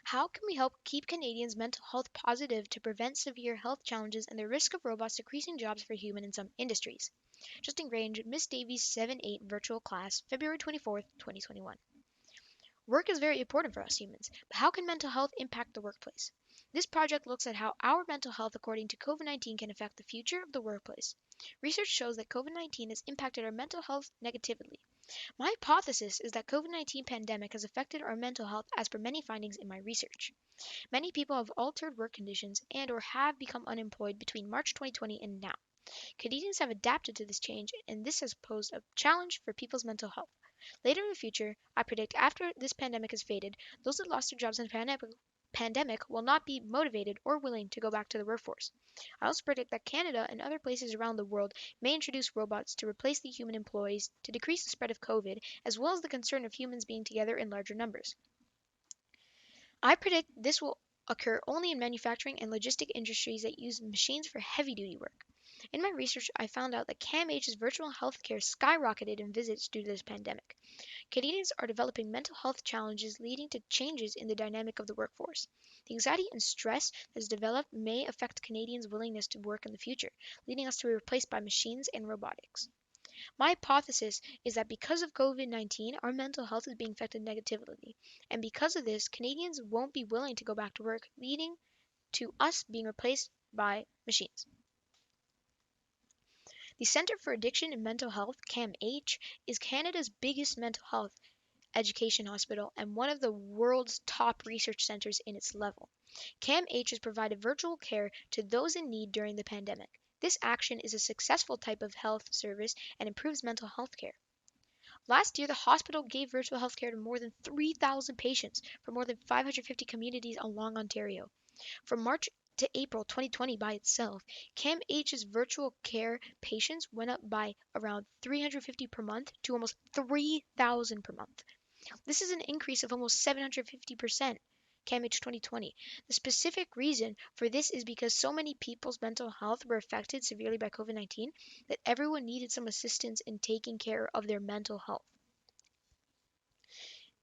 How can we help keep Canadians' mental health positive to prevent severe health challenges and the risk of robots decreasing jobs for humans in some industries? Justin Grange, Miss Davies 7-8 Virtual Class, February 24th, 2021. Work is very important for us humans, but how can mental health impact the workplace? This project looks at how our mental health according to COVID 19 can affect the future of the workplace. Research shows that COVID 19 has impacted our mental health negatively. My hypothesis is that COVID 19 pandemic has affected our mental health as per many findings in my research. Many people have altered work conditions and or have become unemployed between March 2020 and now. Canadians have adapted to this change and this has posed a challenge for people's mental health. Later in the future, I predict after this pandemic has faded, those that lost their jobs in the pandemic will not be motivated or willing to go back to the workforce. I also predict that Canada and other places around the world may introduce robots to replace the human employees to decrease the spread of COVID, as well as the concern of humans being together in larger numbers. I predict this will occur only in manufacturing and logistic industries that use machines for heavy duty work. In my research, I found out that CAMH's virtual healthcare skyrocketed in visits due to this pandemic. Canadians are developing mental health challenges leading to changes in the dynamic of the workforce. The anxiety and stress that has developed may affect Canadians' willingness to work in the future, leading us to be replaced by machines and robotics. My hypothesis is that because of COVID 19, our mental health is being affected negatively, and because of this, Canadians won't be willing to go back to work, leading to us being replaced by machines. The Centre for Addiction and Mental Health, CAMH, is Canada's biggest mental health education hospital and one of the world's top research centers in its level. CAMH has provided virtual care to those in need during the pandemic. This action is a successful type of health service and improves mental health care. Last year, the hospital gave virtual health care to more than 3,000 patients from more than 550 communities along Ontario. From March to April 2020 by itself, CAMH's virtual care patients went up by around 350 per month to almost 3,000 per month. This is an increase of almost 750%. CAMH 2020. The specific reason for this is because so many people's mental health were affected severely by COVID 19 that everyone needed some assistance in taking care of their mental health.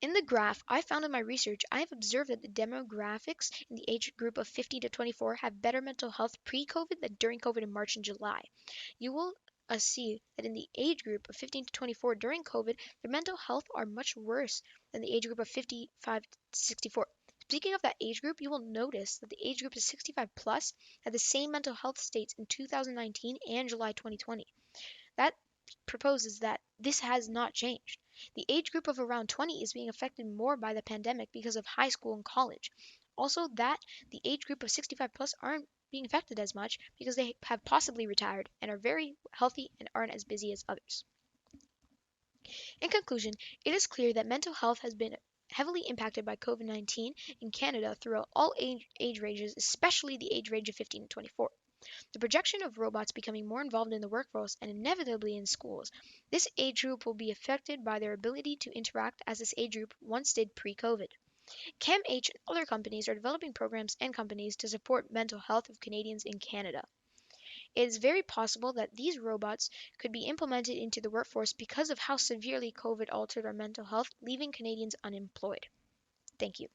In the graph I found in my research, I have observed that the demographics in the age group of 50 to 24 have better mental health pre COVID than during COVID in March and July. You will see that in the age group of 15 to 24 during COVID, their mental health are much worse than the age group of 55 to 64. Speaking of that age group, you will notice that the age group of 65 plus had the same mental health states in 2019 and July 2020. That proposes that this has not changed. The age group of around 20 is being affected more by the pandemic because of high school and college. Also, that the age group of 65 plus aren't being affected as much because they have possibly retired and are very healthy and aren't as busy as others. In conclusion, it is clear that mental health has been heavily impacted by COVID 19 in Canada throughout all age ranges, especially the age range of 15 to 24. The projection of robots becoming more involved in the workforce and inevitably in schools, this age group will be affected by their ability to interact as this age group once did pre COVID. CAMH and other companies are developing programs and companies to support mental health of Canadians in Canada. It is very possible that these robots could be implemented into the workforce because of how severely COVID altered our mental health, leaving Canadians unemployed. Thank you.